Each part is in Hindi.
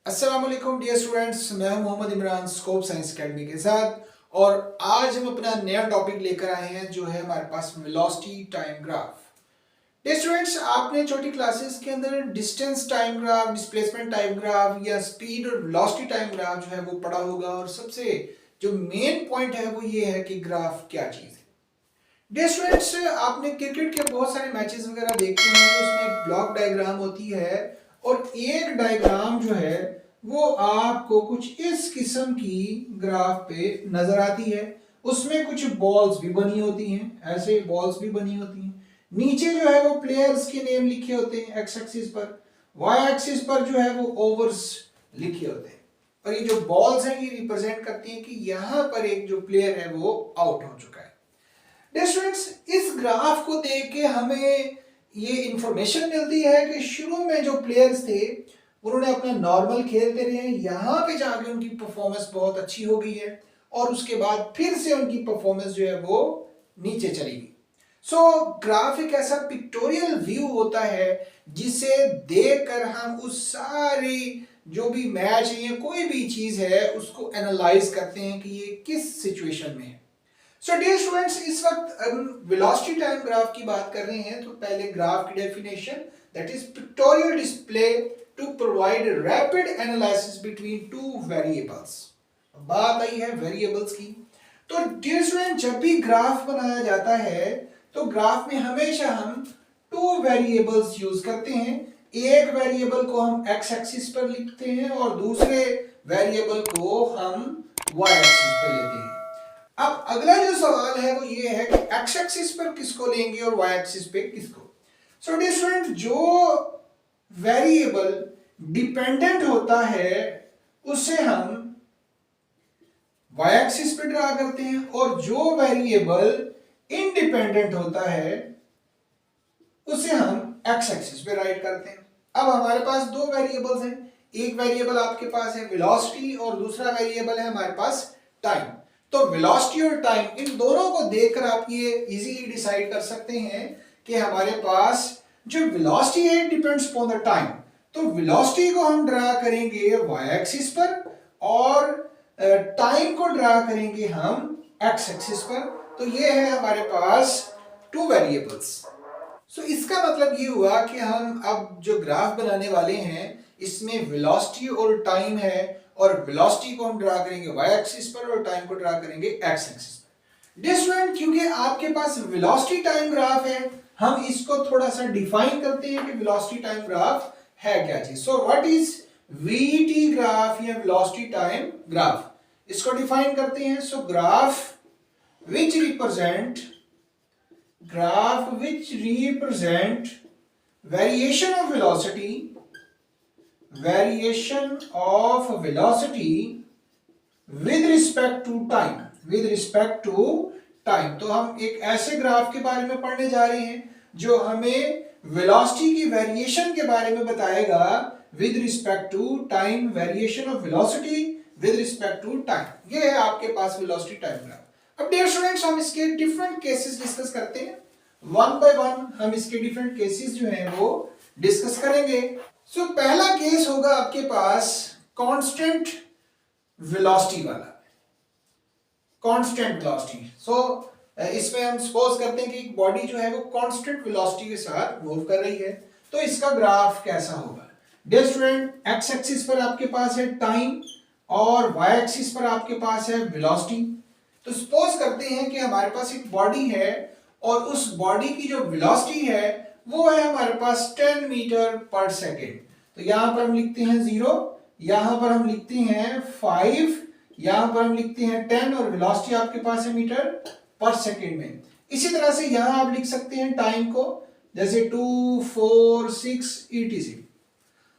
अस्सलाम वालेकुम डियर स्टूडेंट्स, मैं हूं Mohammad Imran Scope Science Academy के साथ। और आज हम अपना नया टॉपिक लेकर आए हैं जो है हमारे पास velocity time graph. Dear students, आपने छोटी क्लासेस के अंदर distance time graph, displacement time graph या स्पीड और वेलोसिटी टाइम ग्राफ जो है वो पढ़ा होगा। और सबसे जो मेन पॉइंट है वो ये है कि ग्राफ क्या चीज़ है। डियर स्टूडेंट्स, आपने क्रिकेट के बहुत सारे मैचेस वगैरह देखे होंगे, उसमें एक ब्लॉक डायग्राम होती है और एक डायग्राम जो है वो आपको कुछ इस किस्म की ग्राफ पे नजर आती है। उसमें कुछ बॉल्स भी बनी होती हैं, ऐसे बॉल्स भी बनी होती हैं। नीचे जो है वो प्लेयर्स के नेम लिखे होते हैं एक्स एक्सिस पर, वाई एक्सिस पर जो है वो ओवर्स लिखे होते हैं। और ये जो बॉल्स हैं ये रिप्रेजेंट करती हैं कि यहाँ पर एक जो प्लेयर है वो आउट हो चुका है। डियर स्टूडेंट्स, इस ग्राफ को देख के हमें ये इंफॉर्मेशन मिलती है कि शुरू में जो प्लेयर्स थे उन्होंने अपना नॉर्मल खेलते रहे, यहाँ पे जाके उनकी परफॉर्मेंस बहुत अच्छी हो गई है और उसके बाद फिर से उनकी परफॉर्मेंस जो है वो नीचे चली गई। सो ग्राफ एक ऐसा पिक्टोरियल व्यू होता है जिसे देखकर हम उस सारी जो भी मैच है या कोई भी चीज है उसको एनालाइज करते हैं कि ये किस सिचुएशन में है। सो डियर स्टूडेंट्स, इस वक्त हम वेलोसिटी टाइम ग्राफ की बात कर रहे हैं। तो पहले ग्राफ की definition, that is pictorial display to provide rapid analysis between two variables. बात आई है वेरिएबल्स की। तो डियर स्टूडेंट, जब भी ग्राफ बनाया जाता है तो ग्राफ में हमेशा हम टू वेरिएबल्स यूज करते हैं। एक वेरिएबल को हम एक्स एक्सिस पर लिखते हैं और दूसरे वेरिएबल को हम वाई एक्सिस पर लेते हैं। अब अगला जो सवाल है वो ये है कि एक्स एक्सिस पर किसको लेंगे और वाई एक्सिस पे किसको। सो डियर स्टूडेंट, जो वेरिएबल डिपेंडेंट होता है उसे हम वाई एक्सिस पे ड्रा करते हैं और जो वेरिएबल इंडिपेंडेंट होता है उसे हम एक्स एक्सिस पे राइट करते हैं। अब हमारे पास दो वेरिएबल्स हैं, एक वेरिएबल आपके पास है वेलोसिटी और दूसरा वेरिएबल है हमारे पास टाइम। तो वेलोसिटी और टाइम, इन दोनों को देखकर आप ये इजीली डिसाइड कर सकते हैं कि हमारे पास जो वेलोसिटी है डिपेंड्स अपॉन द टाइम। तो वेलोसिटी को हम ड्रा करेंगे वाई एक्सिस पर और टाइम को ड्रा करेंगे हम एक्स एक्सिस पर। तो ये है हमारे पास टू वेरिएबल्स। सो इसका मतलब ये हुआ कि हम अब जो ग्राफ बनाने वाले हैं इसमें वेलोसिटी और टाइम है और वेलोसिटी को हम ड्रा करेंगे वाई एक्सिस पर और टाइम को ड्रा करेंगे एक्स एक्सिस पर। डियर स्टूडेंट, क्योंकि आपके पास वेलोसिटी टाइम ग्राफ है, हम इसको थोड़ा सा डिफाइन करते हैं कि वेलोसिटी टाइम ग्राफ है क्या चीज। So what is VT graph या वेलोसिटी टाइम ग्राफ, इसको डिफाइन करते हैं। सो graph which represent variation of velocity with respect to time। तो हम एक ऐसे ग्राफ के बारे में पढ़ने जा रहे हैं जो हमें वेलोसिटी की वेरिएशन के बारे में बताएगा with respect to time, variation of velocity with respect to time. ये है आपके पास वेलोसिटी टाइम ग्राफ। अब डियर स्टूडेंट्स, हम इसके डिफरेंट केसेस डिस्कस करते हैं, वन बाय वन हम इसके डिफरेंट केसेस जो हैं वो डिस्कस करेंगे। सो पहला केस होगा आपके पास कांस्टेंट वेलोसिटी वाला, कांस्टेंट वेलोसिटी। सो इसमें हम सपोज करते हैं कि एक बॉडी जो है वो कांस्टेंट वेलोसिटी के साथ मूव कर रही है। तो इसका ग्राफ कैसा होगा। डियर स्टूडेंट, एक्स एक्सिस पर आपके पास है टाइम और वाई एक्सिस पर आपके पास है वेलोसिटी। तो सपोज करते हैं कि हमारे पास एक बॉडी है और उस बॉडी की जो वेलोसिटी है वो है हमारे पास 10 मीटर पर सेकेंड। तो यहां पर हम लिखते हैं 0, यहां पर हम लिखते हैं 5, यहां पर हम लिखते हैं 10 और वेलोसिटी आपके पास है मीटर पर सेकेंड में। इसी तरह से यहां आप लिख सकते हैं टाइम को, जैसे 2, 4, 6 etc।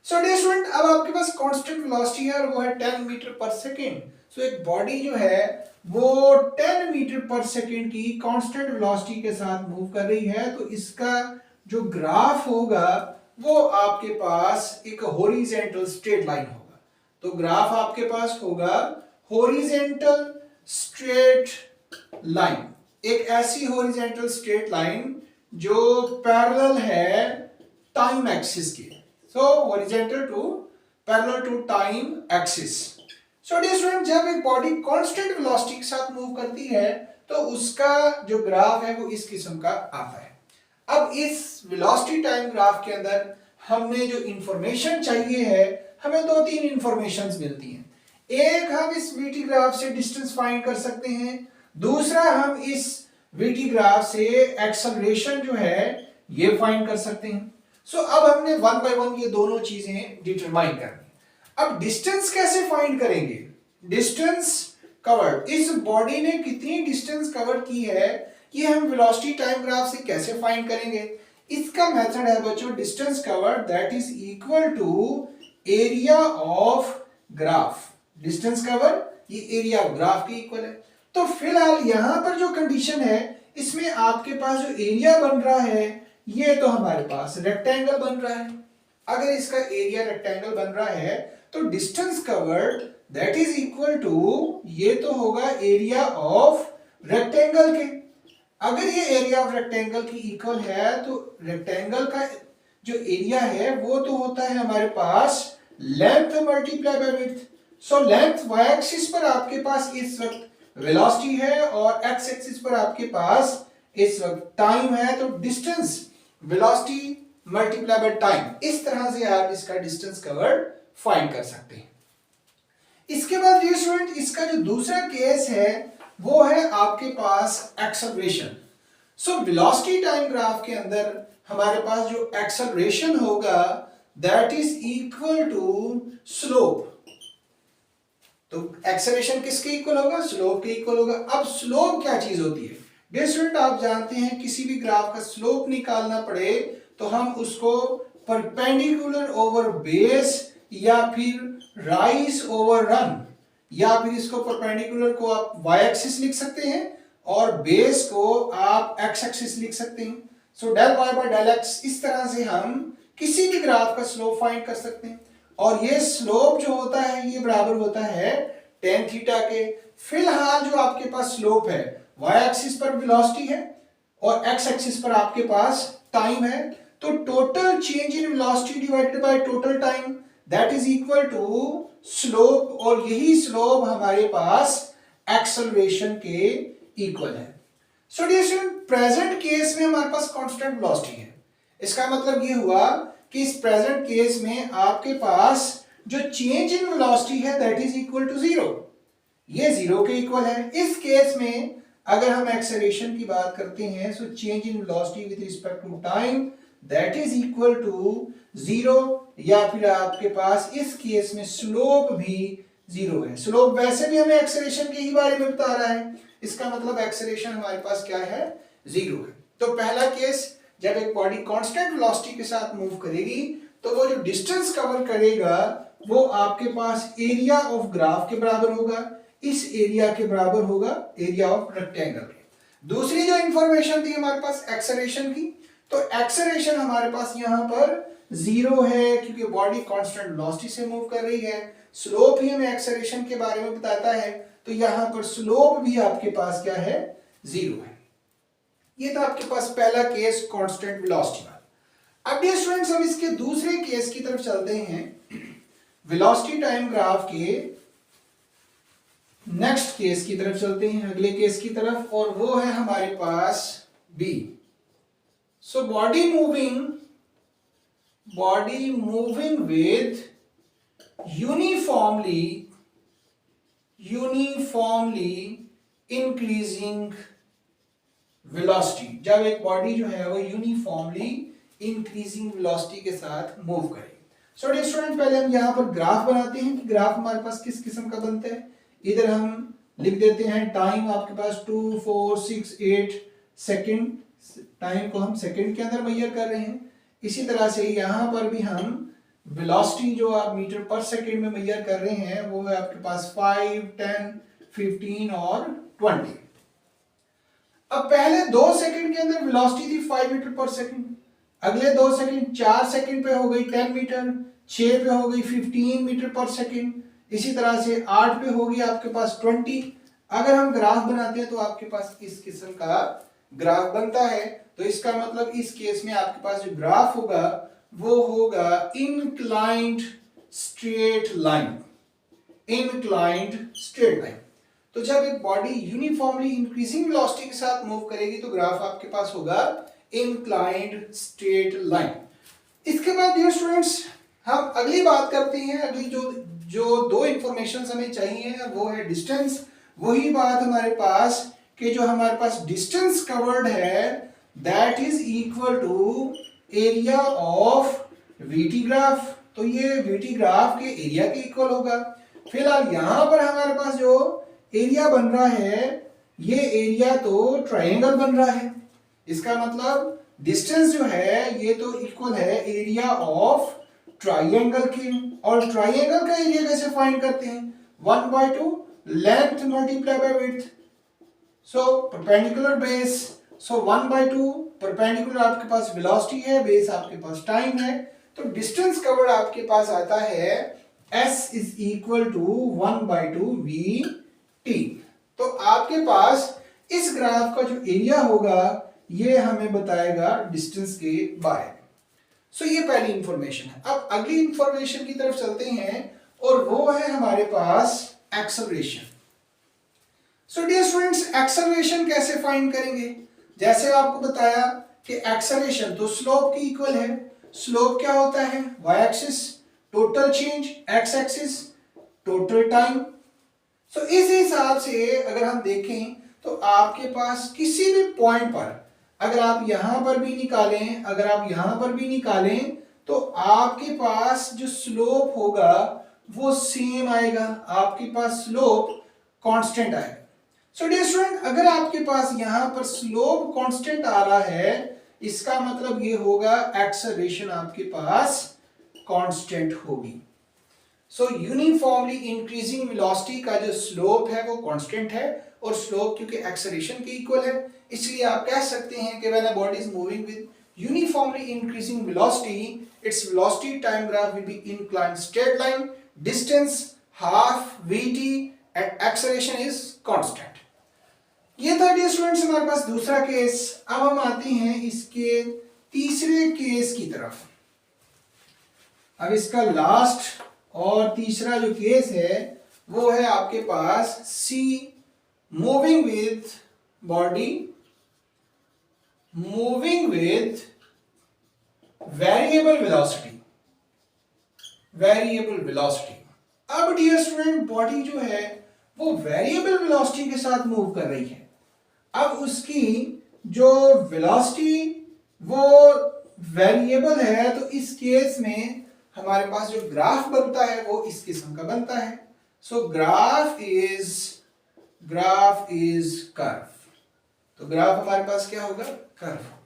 सो डियर स्टूडेंट, अब आपके पास कांस्टेंट वेलोसिटी है और वो है 10 मीटर पर सेकेंड। सो एक बॉडी जो है वो 10 मीटर पर सेकेंड की कांस्टेंट वेलोसिटी के साथ मूव कर रही है। तो इसका जो ग्राफ होगा वो आपके पास एक हॉरिजॉन्टल स्ट्रेट लाइन होगा। तो ग्राफ आपके पास होगा हॉरिजॉन्टल स्ट्रेट लाइन, एक ऐसी हॉरिजॉन्टल स्ट्रेट लाइन जो पैरेलल है टाइम एक्सिस के। So horizontal to parallel to time axis. So dear student, जब एक बॉडी कांस्टेंट वेलोसिटी के साथ मूव करती है तो उसका जो ग्राफ है वो इस किस्म का आता है। अब इस वेलोसिटी टाइम ग्राफ के अंदर हमने जो इंफॉर्मेशन चाहिए है, हमें दो तीन इंफॉर्मेशंस मिलती हैं। एक, हम इस वीटी ग्राफ से डिस्टेंस फाइंड कर सकते हैं। दूसरा, हम इस वीटी ग्राफ से एक्सेलरेशन जो है ये फाइंड कर सकते हैं। सो अब हमने वन बाय वन ये दोनों चीजें डिटरमाइन करनी। अब डिस्टेंस कैसे फाइंड करेंगे? डिस्टेंस कवर्ड, इस बॉडी ने कितनी डिस्टेंस कवर की है ये हम वेलोसिटी टाइम ग्राफ से कैसे फाइंड करेंगे? इसका मेथड है बच्चों, distance covered that is equal to area of graph. Distance cover ये एरिया ऑफ ग्राफ के इक्वल है। तो फिलहाल यहां पर जो कंडीशन है इसमें आपके पास जो एरिया बन रहा है ये तो हमारे पास रेक्टेंगल बन रहा है। अगर इसका एरिया रेक्टेंगल बन रहा है तो distance covered that is equal to ये तो होगा एरिया ऑफ रेक्टेंगल के। अगर ये एरिया ऑफ रेक्टेंगल की इक्वल है तो रेक्टेंगल का जो एरिया है वो तो होता है हमारे पास length multiply by width. So length y axis पर आपके पास इस वक्त वेलोसिटी है और एक्स एक्सिस पर आपके पास इस वक्त टाइम है, तो distance velocity multiply by time, इस तरह से आप इसका डिस्टेंस कवर्ड फाइंड कर सकते हैं। इसके बाद ये स्टूडेंट, इसका जो दूसरा केस है वो है आपके पास acceleration. So velocity time graph के अंदर हमारे पास जो एक्सेलरेशन होगा that is equal to slope. तो एक्सेलरेशन किसके इक्वल होगा? स्लोप के इक्वल होगा। अब स्लोप क्या चीज होती है? डियर स्टूडेंट, आप जानते हैं किसी भी ग्राफ का स्लोप निकालना पड़े तो हम उसको परपेंडिकुलर ओवर बेस या फिर राइज ओवर रन, या फिर इसको परपेंडिकुलर को आप वाई एक्सिस लिख सकते हैं और बेस को आप एक्स एक्सिस लिख सकते हैं। So del y by del x, इस तरह से हम किसी भी ग्राफ का स्लोप फाइंड कर सकते हैं। और ये स्लोप जो होता है ये बराबर होता है टेन थीटा के। फिलहाल जो आपके पास स्लोप है वाई एक्सिस पर वेलोसिटी है और एक्स एक्सिस पर आपके पास टाइम है, तो total change in velocity divided by total time that is equal to slope, और यही स्लोप हमारे पास एक्सेलरेशन के इक्वल है। So dear student, present case में हमारे पास कांस्टेंट वेलोसिटी है। इसका मतलब ये हुआ कि इस प्रेजेंट केस में आपके पास जो चेंज इन वेलोसिटी है that is equal to zero, ये जीरो के इक्वल है। इस केस में अगर हम एक्सेलरेशन की बात करते हैं so change in velocity with respect to time that is equal to zero, या फिर आपके पास इस केस में स्लोप भी जीरो है। स्लोप वैसे भी हमें एक्सेलरेशन के ही बारे में बता रहा है, इसका मतलब एक्सेलरेशन हमारे पास क्या है? जीरो है। तो पहला केस, जब एक बॉडी कांस्टेंट वेलोसिटी के साथ मूव करेगी तो वो जो डिस्टेंस कवर करेगा वो आपके पास एरिया ऑफ ग्राफ के बराबर होगा, इस एरिया के बराबर होगा एरिया ऑफ रेक्टेंगल के। दूसरी जो इंफॉर्मेशन थी हमारे पास एक्सेलरेशन की, तो एक्सेलरेशन हमारे पास यहां पर जीरो है क्योंकि बॉडी कांस्टेंट वेलोसिटी से मूव कर रही है। स्लोप ही हमें एक्सेलरेशन के बारे में बताता है, तो यहां पर स्लोप भी आपके पास क्या है? जीरो है। ये था आपके पास पहला केस कांस्टेंट वेलोसिटी वाला। अब डियर स्टूडेंट्स, हम इसके दूसरे केस की तरफ चलते हैं, वेलोसिटी टाइम ग्राफ के नेक्स्ट केस की तरफ चलते हैं, अगले केस की तरफ, और वो है हमारे पास B. So body moving with uniformly increasing velocity, जब एक बॉडी जो है वो यूनिफॉर्मली इंक्रीजिंग वेलोसिटी के साथ मूव करे। सो डियर स्टूडेंट, पहले हम यहाँ पर ग्राफ बनाते हैं कि ग्राफ हमारे पास किस किस्म का बनता है। इधर हम लिख देते हैं टाइम आपके पास 2, 4, 6, 8 सेकेंड, टाइम को हम सेकेंड के अंदर मेजर कर रहे हैं। इसी तरह से यहाँ पर भी हम वेलोसिटी जो आप मीटर पर सेकेंड में मेजर कर रहे हैं वो है आपके पास 5, 10, 15 और 20। अब पहले 2 सेकंड के अंदर वेलोसिटी थी 5 मीटर पर सेकंड, अगले 2 सेकंड 4 सेकंड पे हो गई 10 मीटर, 6 पे हो गई 15 मीटर पर सेकंड, इसी तरह से 8 पे होगी आपके पास 20। अगर हम ग्राफ बनाते हैं तो आपके पास इस किस्म का ग्राफ बनता है। तो इसका मतलब इस केस में आपके पास जो ग्राफ होगा वो होगा inclined straight line, inclined straight line. तो जब एक बॉडी यूनिफॉर्मली इंक्रीजिंग वेलोसिटी के साथ मूव करेगी तो ग्राफ आपके पास होगा इंक्लाइंड स्ट्रेट लाइन। इसके बाद डियर स्टूडेंट्स हम अगली बात करते हैं। अगली जो दो इंफॉर्मेशन हमें चाहिए वो है डिस्टेंस। वही बात हमारे पास कि जो हमारे पास डिस्टेंस कवर्ड है that is equal to area of VT graph. तो ये वीटी ग्राफ के एरिया के इक्वल होगा। फिलहाल यहां पर हमारे पास जो एरिया बन रहा है ये एरिया तो ट्रायंगल बन रहा है। इसका मतलब डिस्टेंस जो है ये तो इक्वल है एरिया ऑफ ट्रायंगल के। और ट्रायंगल का एरिया कैसे फाइंड करते हैं? 1/2 length multiply by width. So perpendicular base, so 1/2 perpendicular आपके पास वेलोसिटी है, बेस आपके पास टाइम है। तो डिस्टेंस कवर्ड आपके पास आता है S is equal to 1/2 VT। तो आपके पास इस ग्राफ का जो एरिया होगा ये हमें बताएगा डिस्टेंस के बारे में। सो ये पहली इंफॉर्मेशन है। अब अगली इंफॉर्मेशन की तरफ चलते हैं और वो है हमारे पास acceleration. So dear students acceleration कैसे फाइंड करेंगे? जैसे आपको बताया कि एक्सेलरेशन तो स्लोप की इक्वल है। स्लोप क्या होता है? Y axis total change, x axis total time. So इस हिसाब से अगर हम देखें तो आपके पास किसी भी पॉइंट पर अगर आप यहां पर भी निकालें, अगर आप यहां पर भी निकालें तो आपके पास जो स्लोप होगा वो सेम आएगा। आपके पास स्लोप कांस्टेंट आएगा। सो डियर स्टूडेंट अगर आपके पास यहां पर स्लोप कांस्टेंट आ रहा है इसका मतलब ये होगा एक्सेलरेशन आपके पास कांस्टेंट होगी। सो यूनिफॉर्मली इंक्रीजिंग वेलोसिटी का जो स्लोप है वो कांस्टेंट है और स्लोप क्योंकि एक्सेलरेशन के इक्वल है इसलिए आप कह सकते हैं कि when a body is moving with uniformly increasing velocity its velocity time graph will be inclined straight line, distance half vt and acceleration is constant. ये था डियर स्टूडेंट्स हमारे पास दूसरा केस। अब हम आते हैं इसके तीसरे केस की तरफ। अब इसका लास्ट और तीसरा जो केस है वो है आपके पास C moving with body moving with variable velocity. Variable velocity. अब डियर स्टूडेंट बॉडी जो है वो वेरिएबल वेलोसिटी के साथ मूव कर रही है। अब उसकी जो वेलोसिटी वो वेरिएबल है तो इस केस में हमारे पास जो ग्राफ बनता है वो इस किस्म का बनता है। सो ग्राफ इज कर्व। तो ग्राफ हमारे पास क्या होगा? कर्व होगा।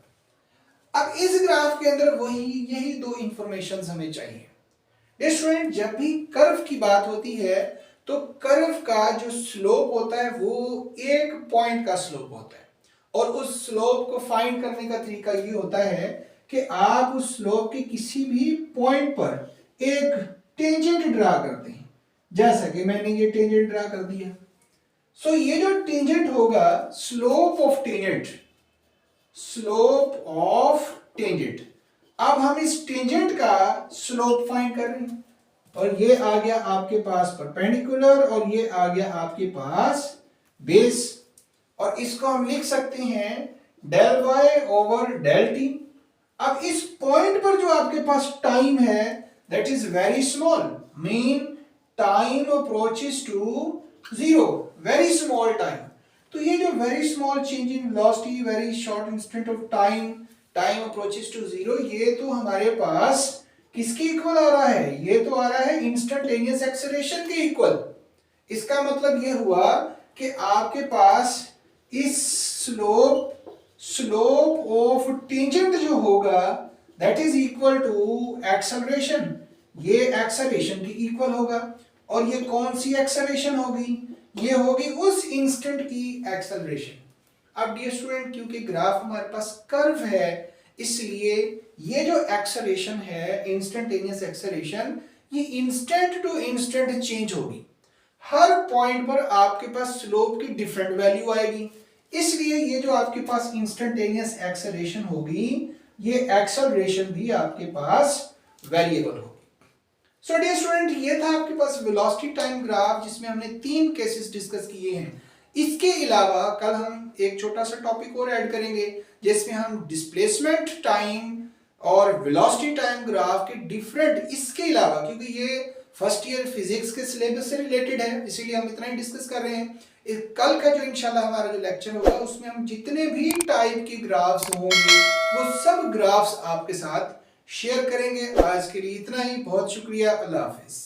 अब इस ग्राफ के अंदर यही दो इंफॉर्मेशन हमें चाहिए। स्टूडेंट जब भी कर्व की बात होती है तो कर्व का जो स्लोप होता है वो एक पॉइंट का स्लोप होता है और उस स्लोप को फाइंड करने का तरीका ये होता है कि आप उस स्लोप के किसी भी पॉइंट पर एक टेंजेंट ड्रा करते हैं। जैसा कि मैंने ये टेंजेंट ड्रा कर दिया। सो ये जो टेंजेंट होगा स्लोप ऑफ टेंजेंट। अब हम इस टेंजेंट का स्लोप फाइंड कर रहे हैं और ये आ गया आपके पास परपेंडिकुलर और ये आ गया आपके पास बेस और इसको हम लिख सकते हैं del y over del t। अब इस पॉइंट पर जो आपके पास टाइम है that is very small, mean time approaches to 0, very small time. तो ये जो very small change in velocity, very short instant of time, time approaches to 0, ये तो हमारे पास किसके इक्वल आ रहा है? ये तो आ रहा है इंस्टेंटेनियस एक्सेलरेशन के इक्वल। इसका मतलब ये हुआ कि आपके पास इस स्लोप ऑफ टेंजेंट जो होगा that is equal to acceleration. ये एक्सेलरेशन की इक्वल होगा और ये कौन सी एक्सेलरेशन होगी? ये होगी उस इंस्टेंट की एक्सेलरेशन। अब डियर स्टूडेंट क्योंकि ग्राफ हमारे पास कर्व है इसलिए ये जो एक्सेलरेशन है इंस्टेंटेनियस एक्सेलरेशन ये इंस्टेंट टू इंस्टेंट चेंज होगी। हर पॉइंट पर आपके पास स्लोप की डिफरेंट वैल्यू आएगी इसलिए ये जो आपके पास इंस्टेंटेनियस एक्सेलरेशन होगी ये एक्सेलरेशन भी आपके पास वेरिएबल होगी। सो डियर स्टूडेंट, ये था आपके पास वेलोसिटी टाइम ग्राफ जिसमें हमने 3 केसेस डिस्कस किए हैं। इसके अलावा कल हम एक छोटा सा टॉपिक और ऐड करेंगे जिसमें हम डिस्प्लेसमेंट टाइम और वेलोसिटी टाइम ग्राफ के डिफरेंट, इसके अलावा क्योंकि ये फर्स्ट ईयर फिजिक्स के सिलेबस से रिलेटेड है इसीलिए हम इतना ही डिस्कस कर रहे हैं। कल का जो इंशाल्लाह हमारा जो लेक्चर होगा उसमें हम जितने भी टाइप की ग्राफ्स होंगे वो सब ग्राफ्स आपके साथ शेयर करेंगे। आज के लिए इतना ही, बहुत शुक्रिया, अल्लाह हाफिज।